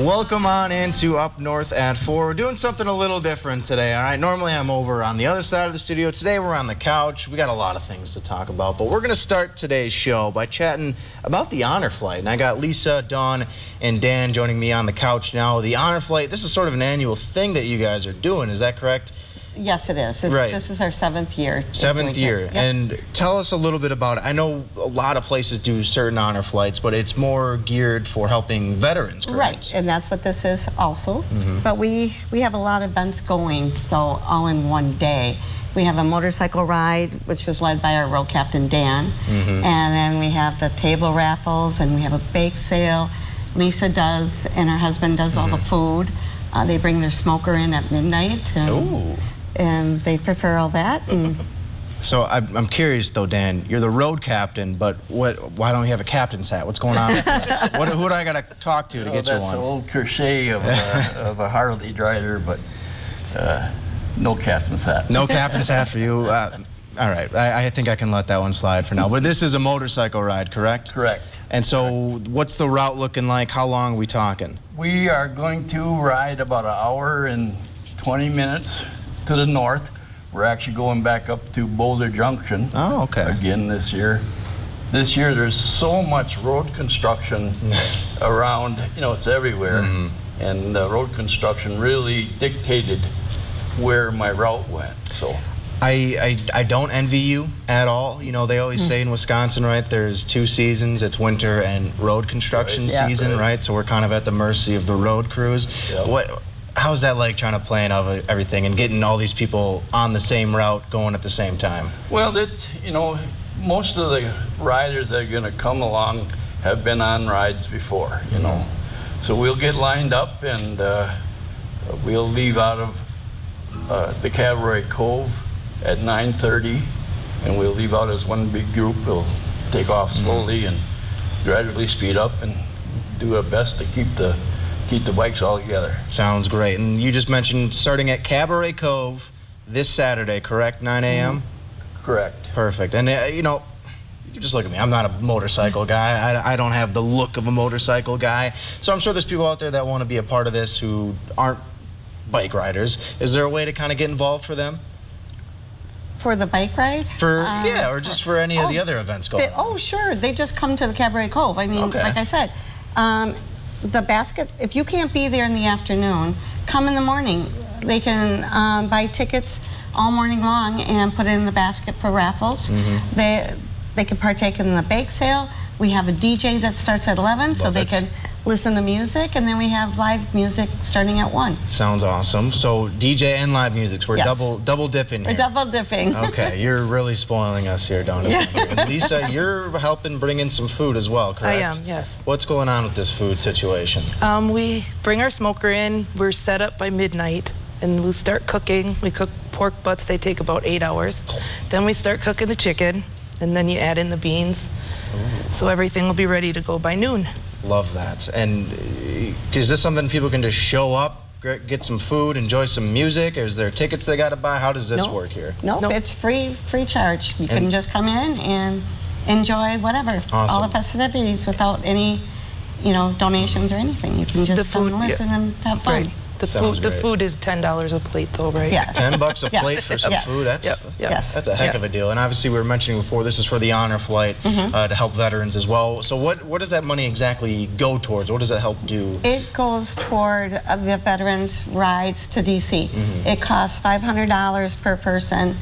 Welcome on into Up North at 4. We're doing something a little different today, all right? Normally I'm over on the other side of the studio. Today we're on the couch. We got a lot of things to talk about, but we're going to start today's show by chatting about the Honor Flight. And I got Lisa, Dawn, and Dan joining me on the couch now. The Honor Flight, this is sort of an annual thing that you guys are doing, is that correct? Yes, it is. Right. This is our 7th year. 7th year. Yep. And tell us a little bit about it. I know a lot of places do certain honor flights, but it's more geared for helping veterans, correct? Right, and that's what this is also. But we have a lot of events going, though, all in one day. We have a motorcycle ride, which is led by our road captain, Dan. And then we have the table raffles, and we have a bake sale. Lisa does, and her husband does all the food. They bring their smoker in at midnight. And they prefer all that. And so I'm curious though, Dan, you're the road captain, but why don't you have a captain's hat? What's going on with this? Who do I got to talk to get you one? That's the old cliche of a Harley rider, but no captain's hat. No captain's hat for you. All right, I think I can let that one slide for now. But this is a motorcycle ride, correct? Correct. And so what's the route looking like? How long are we talking? We are going to ride about an hour and 20 minutes to the north. We're actually going back up to Boulder Junction. Oh, okay. Again this year. This year there's so much road construction around, you know, it's everywhere. And the road construction really dictated where my route went, so. I don't envy you at all. You know, they always say in Wisconsin, right, there's 2 seasons. It's winter and road construction season, right? So we're kind of at the mercy of the road crews. How's that like, trying to plan out everything and getting all these people on the same route going at the same time? Well, you know, most of the riders that are going to come along have been on rides before, you know. So we'll get lined up and we'll leave out of the Cabaret Cove at 9:30, and we'll leave out as one big group. We'll take off slowly and gradually speed up and do our best to keep the bikes all together. Sounds great. And you just mentioned starting at Cabaret Cove this Saturday, correct? 9 a.m.? Correct. Perfect. And you know, you just look at me. I'm not a motorcycle guy. I don't have the look of a motorcycle guy. So I'm sure there's people out there that want to be a part of this who aren't bike riders. Is there a way to kind of get involved for them? for the bike ride? Yeah, or just for any of the other events going on. Oh, sure. They just come to the Cabaret Cove. I mean, like I said, the basket, if you can't be there in the afternoon, come in the morning. They can buy tickets all morning long and put it in the basket for raffles. They can partake in the bake sale. We have a DJ that starts at 11, so they can listen to music, and then we have live music starting at 1. Sounds awesome. So DJ and live music, so we're double dipping here. We're double dipping. Okay, you're really spoiling us here, Donna. And Lisa, you're helping bring in some food as well, correct? I am, yes. What's going on with this food situation? We bring our smoker in. We're set up by midnight, and we start cooking. We cook pork butts. They take about 8 hours. Then we start cooking the chicken, and then you add in the beans. So everything will be ready to go by noon. Love that. And is this something people can just show up, get some food, enjoy some music? Is there tickets they got to buy? How does this work here? Nope, it's free charge. You can just come in and enjoy whatever, all the festivities without any, donations or anything. You can just come and listen and have fun. Right. The food is $10 a plate, though, right? Yes. $10 a plate for some food? That's a heck of a deal. And obviously, we were mentioning before, this is for the Honor Flight to help veterans as well. So what does that money exactly go towards? What does it help do? It goes toward the veterans' rides to D.C. It costs $500 per person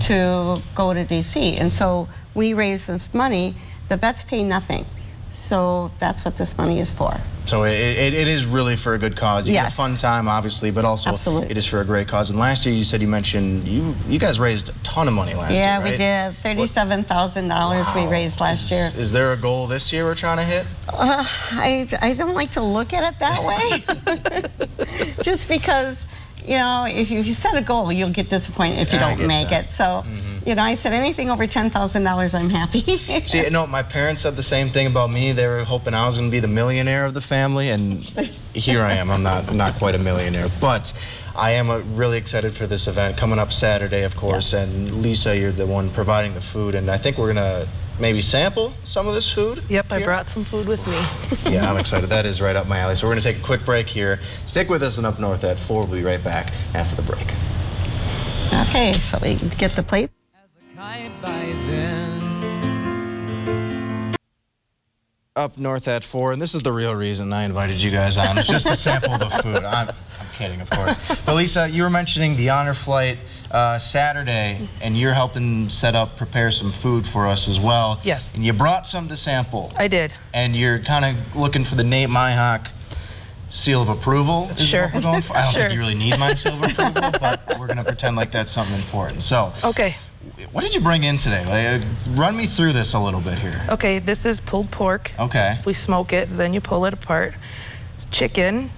to go to D.C. And so we raise this money. The vets pay nothing. So that's what this money is for. So it is really for a good cause. You get a fun time, obviously, but also it is for a great cause. And last year, you mentioned you guys raised a ton of money last year, right? Yeah, we did. $37,000 we raised last year. Is there a goal this year we're trying to hit? I don't like to look at it that way. Just because, if you set a goal, you'll get disappointed if you don't make it. So, I said anything over $10,000, I'm happy. See, my parents said the same thing about me. They were hoping I was going to be the millionaire of the family, and here I am. I'm not quite a millionaire, but I am really excited for this event coming up Saturday, of course. And Lisa, you're the one providing the food, and I think we're going to maybe sample some of this food? Yep, I here? brought some food with me. Yeah, I'm excited. That is right up my alley. So we're going to take a quick break here. Stick with us and Up North at 4. We'll be right back after the break. Okay, so we get the plate. Up North at 4, and this is the real reason I invited you guys on. It's just to sample the food. I'm kidding, of course. But Lisa, you were mentioning the honor flight Saturday, and you're helping prepare some food for us as well. Yes. And you brought some to sample. I did. And you're kind of looking for the Nate Myhock seal of approval. Is Sure. What we're going for. I don't Sure. think you really need my seal of approval, but we're going to pretend like that's something important. So, Okay. what did you bring in today? Run me through this a little bit here. Okay, this is pulled pork. Okay. We smoke it, then you pull it apart. It's chicken,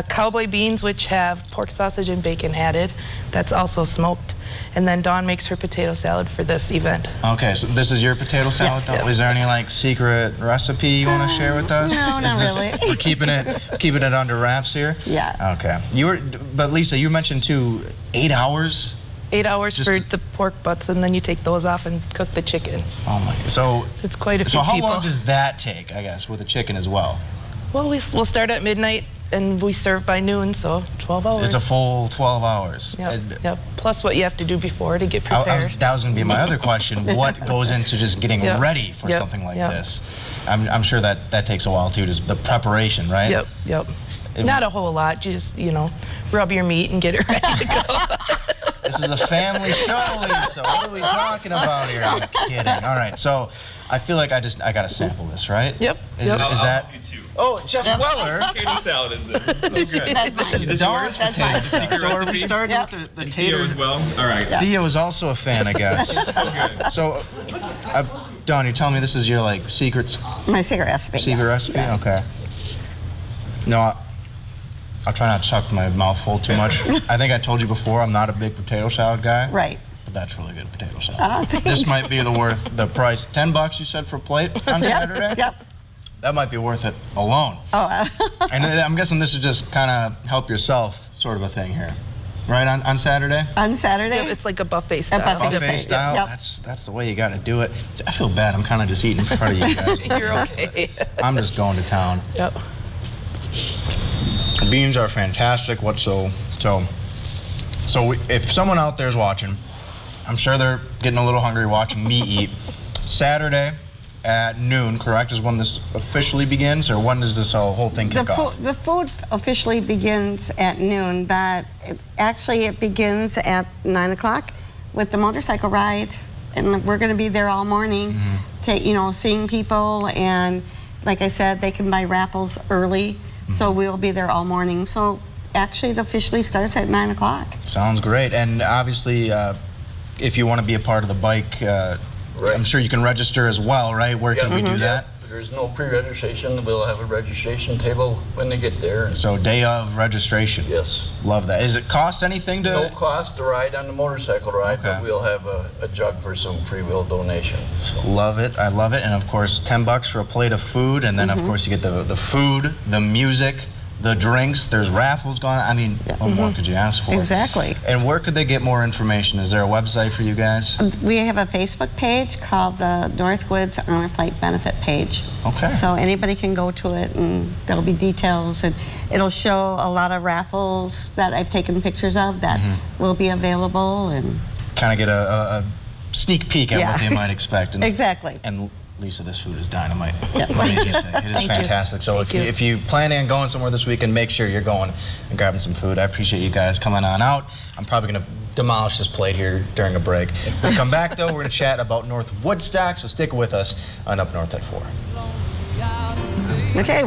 cowboy beans, which have pork sausage and bacon added. That's also smoked. And then Dawn makes her potato salad for this event. Okay, so this is your potato salad? Yes. Though? Is there any like secret recipe you want to share with us? No, not really. We're keeping it under wraps here? Yeah. Okay. But Lisa, you mentioned too, 8 hours? 8 hours Just for to- the pork butts, and then you take those off and cook the chicken. Oh my, so It's quite a few so how people. long does that take, I guess, with the chicken as well? Well, we'll start at midnight, and we serve by noon, so 12 hours. It's a full 12 hours. Yep, And yep. Plus what you have to do before to get prepared. that was going to be my other question. What goes into just getting Yep. ready for Yep. something like Yep. this? I'm sure that takes a while too, just the preparation, right? Yep, yep. Not a whole lot. You just, rub your meat and get it ready to go. This is a family show, Lisa. What are we talking about here? I'm kidding. All right, so I feel like I got to sample this, right? Yep. Is Yep. that? I'll help you too. Oh, Jeff Weller. Potato salad is this. This is so good. That's This is Is Dawn's yours? potato salad. So are we recipe? starting Yep. with the Theo tater? as well. All right. Theo is also a fan, I guess. So good. So, Dawn, you're telling me this is your like secret my secret recipe. recipe? Okay. No, I'll try not to talk with my mouth full too much. I think I told you before I'm not a big potato salad guy. Right. But that's really good potato salad. This might be worth the price. $10 you said for a plate on Saturday? Yep. That might be worth it alone. Oh, And I'm guessing this is just kind of help yourself sort of a thing here. Right, on Saturday? on Saturday? Yep, it's like a buffet style. buffet Buffet style? Yep. That's the way you got to do it. I feel bad. I'm kind of just eating in front of you guys. You're okay. I'm just going to town. Yep. Beans are fantastic. If someone out there is watching, I'm sure they're getting a little hungry watching me eat. Saturday at noon, correct, is when this officially begins, or when does this whole thing kick off? The food officially begins at noon, but it begins at 9 o'clock with the motorcycle ride, and we're going to be there all morning, seeing people, and like I said, they can buy raffles early, so we'll be there all morning. So actually, it officially starts at 9 o'clock. Sounds great. And obviously, if you want to be a part of the bike, I'm sure you can register as well, right? Where can we do that? There's no pre-registration. We'll have a registration table when they get there. So day of registration. Yes. Love that. Does it cost anything to? No cost to ride on the motorcycle ride, Okay. but we'll have a jug for some free will donations. So. Love it. I love it. And of course, $10 for a plate of food, and then of course you get the food, the music, the drinks. There's raffles going on. I mean, what more could you ask for? Exactly. And where could they get more information? Is there a website for you guys? We have a Facebook page called the Northwoods Honor Flight Benefit page. Okay. So anybody can go to it, and there'll be details, and it'll show a lot of raffles that I've taken pictures of that will be available, and Kind of get a sneak peek at what Yeah. they might expect. And, Exactly. And Lisa, this food is dynamite. Yeah. Let me just say, it is Thank you. fantastic. So Thank you. if you plan on going somewhere this weekend, make sure you're going and grabbing some food. I appreciate you guys coming on out. I'm probably going to demolish this plate here during a break. When we come back, though, we're going to chat about North Woodstock, so stick with us on Up North at 4. okay.